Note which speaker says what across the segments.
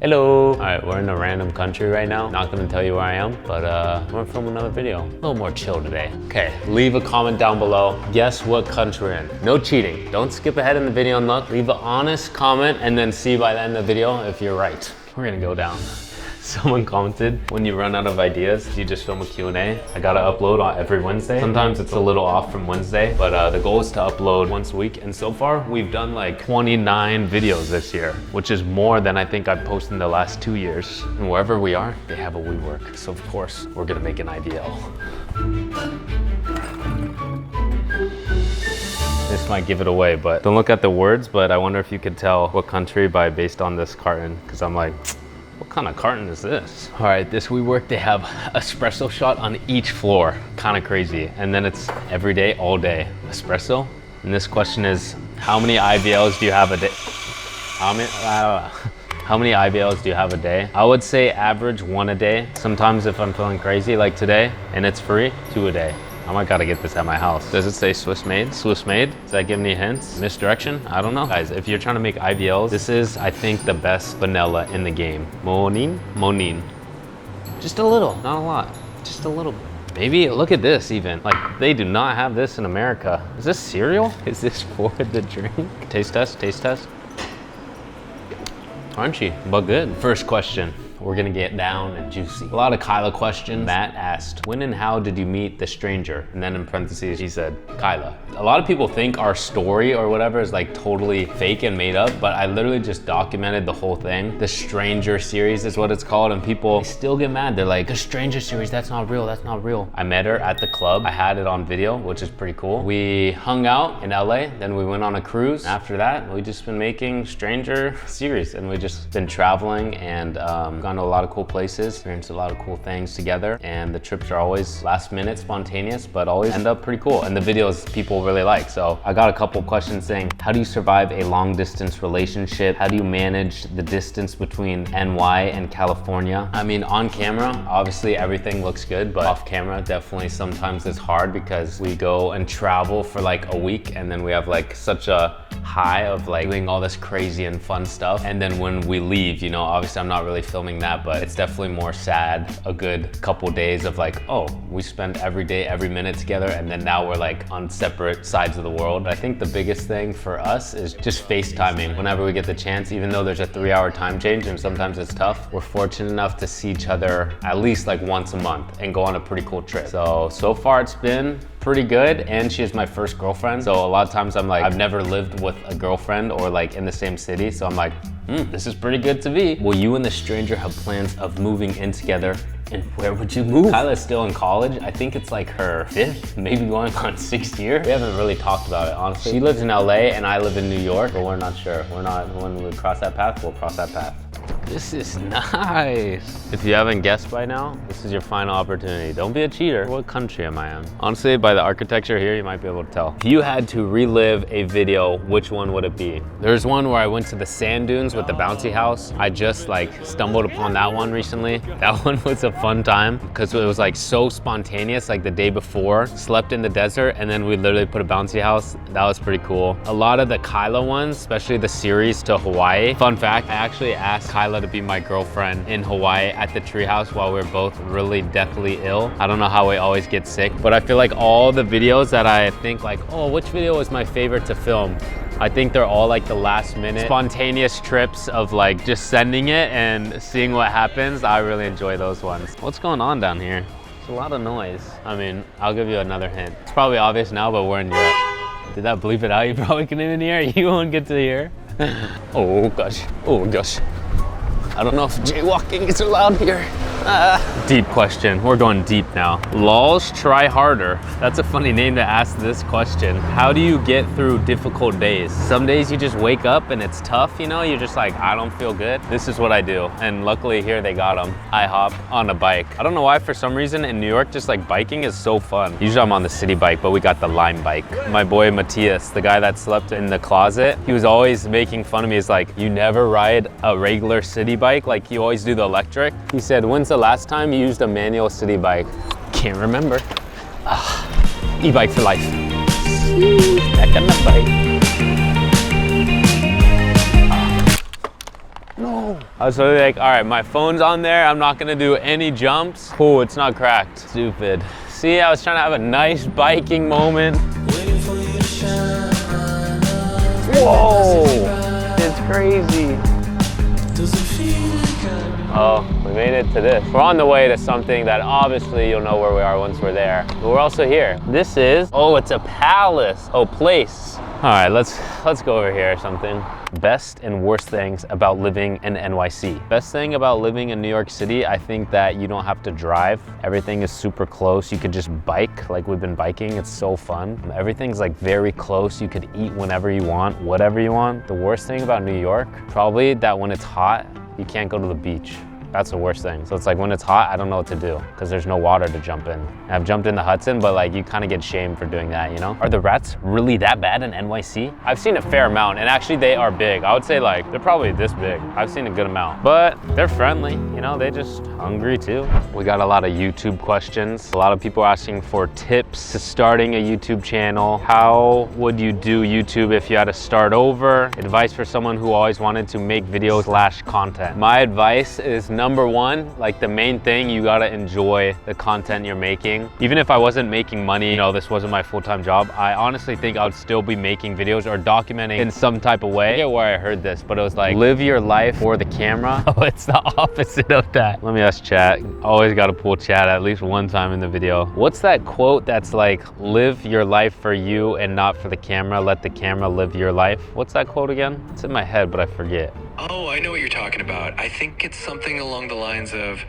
Speaker 1: Hello. All right, we're in a random country right now. Not gonna tell you where I am, but I'm gonna film another video. A little more chill today. Okay, leave a comment down below. Guess what country we're in. No cheating. Don't skip ahead in the video and look. Leave an honest comment and then see by the end of the video if you're right. We're gonna go down. Someone commented, when you run out of ideas, you just film a Q&A. I gotta upload on every Wednesday. Sometimes it's a little off from Wednesday, but the goal is to upload once a week. And so far, we've done like 29 videos this year, which is more than I think I've posted in the last 2 years. And wherever we are, they have a WeWork. So of course, we're gonna make an IDL. This might give it away, but don't look at the words, but I wonder if you could tell what country based on this carton, because I'm like, what kind of carton is this? All right, this WeWork, they have espresso shot on each floor. Kind of crazy. And then it's every day, all day, espresso. And this question is, how many IVLs do you have a day? How many IVLs do you have a day? I would say average 1 a day. Sometimes if I'm feeling crazy, like today, and it's free, 2 a day. I might gotta get this at my house. Does it say Swiss made? Swiss made? Does that give any hints? Misdirection? I don't know. Guys, if you're trying to make IVLs, this is, I think, the best vanilla in the game. Monin. Just a little, not a lot. Just a little bit. Maybe, look at this even. Like, they do not have this in America. Is this cereal? Is this for the drink? Taste test, taste test. Crunchy, but good. First question. We're gonna get down and juicy. A lot of Kyla questions. Matt asked, when and how did you meet the stranger? And then in parentheses, he said, Kyla. A lot of people think our story or whatever is like totally fake and made up, but I literally just documented the whole thing. The Stranger series is what it's called, and people still get mad. They're like, the Stranger series, that's not real, that's not real. I met her at the club. I had it on video, which is pretty cool. We hung out in LA, then we went on a cruise. After that, we just been making Stranger series, and we just been traveling and gone to a lot of cool places, experienced a lot of cool things together, and the trips are always last minute, spontaneous, but always end up pretty cool. And the videos people really like. So I got a couple questions saying, how do you survive a long distance relationship? How do you manage the distance between NY and California? I mean, on camera, obviously everything looks good, but off camera, definitely sometimes it's hard because we go and travel for like a week, and then we have like such a high of like doing all this crazy and fun stuff. And then when we leave, you know, obviously I'm not really filming that, but it's definitely more sad. A good couple days of like, oh, we spent every day, every minute together, and then now we're like on separate sides of the world. I think the biggest thing for us is just FaceTiming whenever we get the chance, even though there's a 3-hour time change and sometimes it's tough. We're fortunate enough to see each other at least like once a month and go on a pretty cool trip. So far it's been pretty good, and she is my first girlfriend. So a lot of times I'm like, I've never lived with a girlfriend or like in the same city. So I'm like, this is pretty good to be. Will you and the stranger have plans of moving in together? And where would you move? Kyla's still in college. I think it's like her 5th, maybe going on 6th year. We haven't really talked about it, honestly. She lives in LA and I live in New York, but we're not sure. When we cross that path, we'll cross that path. This is nice. If you haven't guessed by now, this is your final opportunity. Don't be a cheater. What country am I in? Honestly, by the architecture here, you might be able to tell. If you had to relive a video, which one would it be? There's one where I went to the sand dunes with the bouncy house. I just like stumbled upon that one recently. That one was a fun time because it was like so spontaneous, like the day before, slept in the desert, and then we literally put a bouncy house. That was pretty cool. A lot of the Kyla ones, especially the series to Hawaii. Fun fact, I actually asked Kyla to be my girlfriend in Hawaii at the treehouse while we were both really deathly ill. I don't know how we always get sick, but I feel like all the videos that I think like, oh, which video was my favorite to film? I think they're all like the last minute spontaneous trips of like just sending it and seeing what happens. I really enjoy those ones. What's going on down here? There's a lot of noise. I mean, I'll give you another hint. It's probably obvious now, but we're in Europe. Did that bleep it out? You probably couldn't even hear. You won't get to hear. Oh gosh, oh gosh. I don't know if jaywalking is allowed here. Deep question. We're going deep now. Lols, try harder. That's a funny name to ask this question. How do you get through difficult days? Some days you just wake up and it's tough, you know? You're just like, I don't feel good. This is what I do. And luckily here they got them. I hop on a bike. I don't know why, for some reason in New York, just like biking is so fun. Usually I'm on the city bike, but we got the Lime bike. My boy Matthias, the guy that slept in the closet, he was always making fun of me. He's like, you never ride a regular city bike, like you always do the electric. He said, when's the last time you used a manual city bike? Can't remember. E-bike for life. Back on the bike. No. No! I was totally like, all right, my phone's on there. I'm not gonna do any jumps. Cool, it's not cracked. Stupid. See, I was trying to have a nice biking moment. Whoa! It's crazy. Oh, we made it to this. We're on the way to something that obviously you'll know where we are once we're there. But we're also here. This is, oh, it's a palace. Oh, place. All right, let's go over here or something. Best and worst things about living in NYC. Best thing about living in New York City, I think that you don't have to drive. Everything is super close. You could just bike like we've been biking. It's so fun. Everything's like very close. You could eat whenever you want, whatever you want. The worst thing about New York, probably that when it's hot, you can't go to the beach. That's the worst thing. So it's like when it's hot, I don't know what to do because there's no water to jump in. I've jumped in the Hudson, but like you kind of get shamed for doing that, you know? Are the rats really that bad in NYC? I've seen a fair amount, and actually they are big. I would say like, they're probably this big. I've seen a good amount, but they're friendly, you know? They just hungry too. We got a lot of YouTube questions. A lot of people asking for tips to starting a YouTube channel. How would you do YouTube if you had to start over? Advice for someone who always wanted to make videos/content. My advice is number one, like the main thing, you gotta enjoy the content you're making. Even if I wasn't making money, you know, this wasn't my full-time job, I honestly think I would still be making videos or documenting in some type of way. I forget where I heard this, but it was like, live your life for the camera. Oh, it's the opposite of that. Let me ask chat. Always gotta pull chat at least one time in the video. What's that quote that's like, live your life for you and not for the camera, let the camera live your life? What's that quote again? It's in my head, but I forget.
Speaker 2: Oh, I know what you're talking about. I think it's something along the lines of,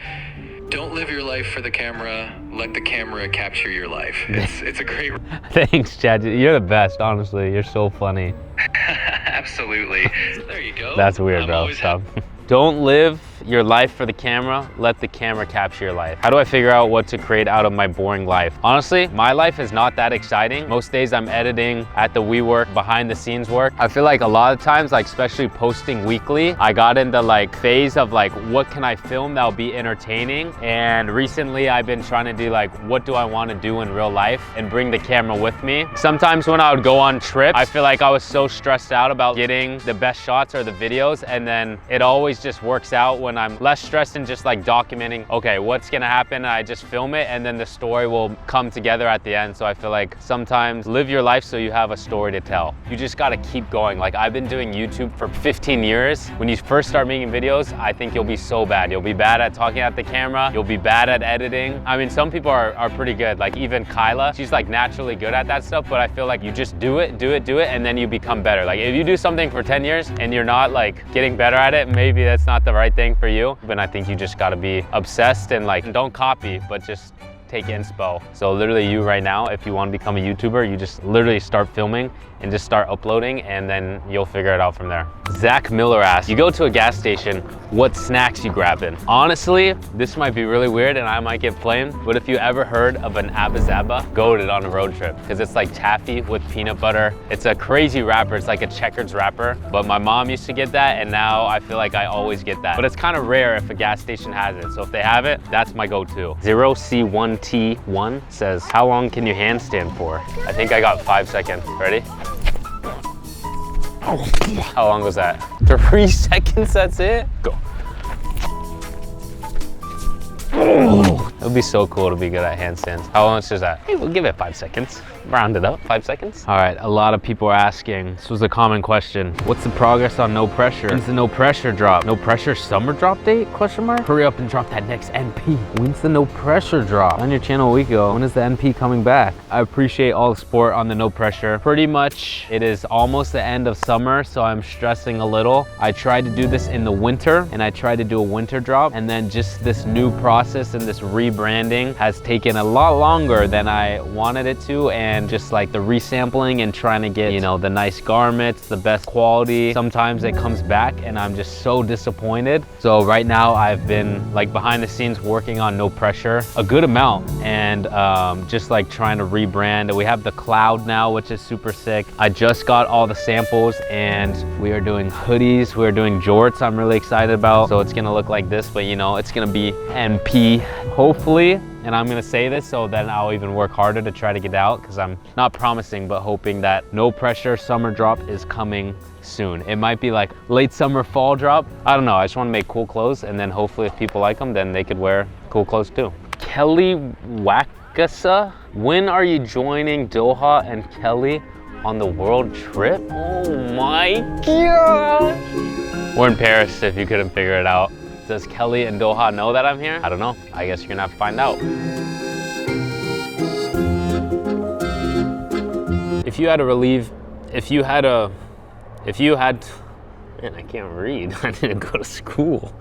Speaker 2: don't live your life for the camera, let the camera capture your life. It's a great...
Speaker 1: Thanks, Chad. You're the best, honestly. You're so funny.
Speaker 2: Absolutely. There you go.
Speaker 1: That's weird, bro. Stop. Don't live your life for the camera, let the camera capture your life. How do I figure out what to create out of my boring life? Honestly, my life is not that exciting. Most days I'm editing at the WeWork, behind the scenes work. I feel like a lot of times, like especially posting weekly, I got into like phase of like, what can I film that'll be entertaining? And recently I've been trying to do like, what do I want to do in real life and bring the camera with me. Sometimes when I would go on trips, I feel like I was so stressed out about getting the best shots or the videos, and then it always just works out when I'm less stressed and just like documenting, okay, what's gonna happen? I just film it and then the story will come together at the end. So I feel like sometimes live your life so you have a story to tell. You just gotta keep going. Like I've been doing YouTube for 15 years. When you first start making videos, I think you'll be so bad. You'll be bad at talking at the camera. You'll be bad at editing. I mean, some people are pretty good. Like even Kyla, she's like naturally good at that stuff, but I feel like you just do it, and then you become better. Like if you do something for 10 years and you're not like getting better at it, maybe that's not the right thing for you. But I think you just gotta be obsessed and like, don't copy, but just take inspo. So literally you right now, if you want to become a YouTuber, you just literally start filming and just start uploading, and then you'll figure it out from there. Zach Miller asks, you go to a gas station, what snacks you grabbing? Honestly, this might be really weird and I might get flamed, but if you ever heard of an Abba Zaba, goated on a road trip, because it's like taffy with peanut butter. It's a crazy wrapper. It's like a Checkers wrapper, but my mom used to get that, and now I feel like I always get that. But it's kind of rare if a gas station has it. So if they have it, that's my go-to. 0C1T1 says, how long can you handstand for? I think I got 5 seconds. Ready? How long was that? 3 seconds, that's it? Go. It would be so cool to be good at handstands. How long is that? Hey, we'll give it 5 seconds. Round it up, 5 seconds. All right, a lot of people are asking, this was a common question. What's the progress on No Pressure? When's the No Pressure drop? No Pressure summer drop date, question mark? Hurry up and drop that next NP. When's the No Pressure drop? On your channel a week ago. When is the NP coming back? I appreciate all the support on the No Pressure. Pretty much, it is almost the end of summer, so I'm stressing a little. I tried to do this in the winter, and I tried to do a winter drop, and then just this new process and this rebranding has taken a lot longer than I wanted it to, and just like the resampling and trying to get, you know, the nice garments, the best quality. Sometimes it comes back and I'm just so disappointed. So right now I've been like behind the scenes working on No Pressure a good amount, and just like trying to rebrand. We have the Cloud now, which is super sick. I just got all the samples and we are doing hoodies, we're doing jorts I'm really excited about. So it's gonna look like this, but you know, it's gonna be NP, hopefully. And I'm gonna say this so then I'll even work harder to try to get out, because I'm not promising, but hoping that No Pressure summer drop is coming soon. It might be like late summer, fall drop. I don't know. I just want to make cool clothes, and then hopefully if people like them, then they could wear cool clothes too. Kelly Wakasa, when are you joining Doha and Kelly on the world trip? Oh my god! We're in Paris if you couldn't figure it out. Does Kelly and Doha know that I'm here? I don't know. I guess you're gonna have to find out. If you had to relieve, man, I can't read. I didn't go to school.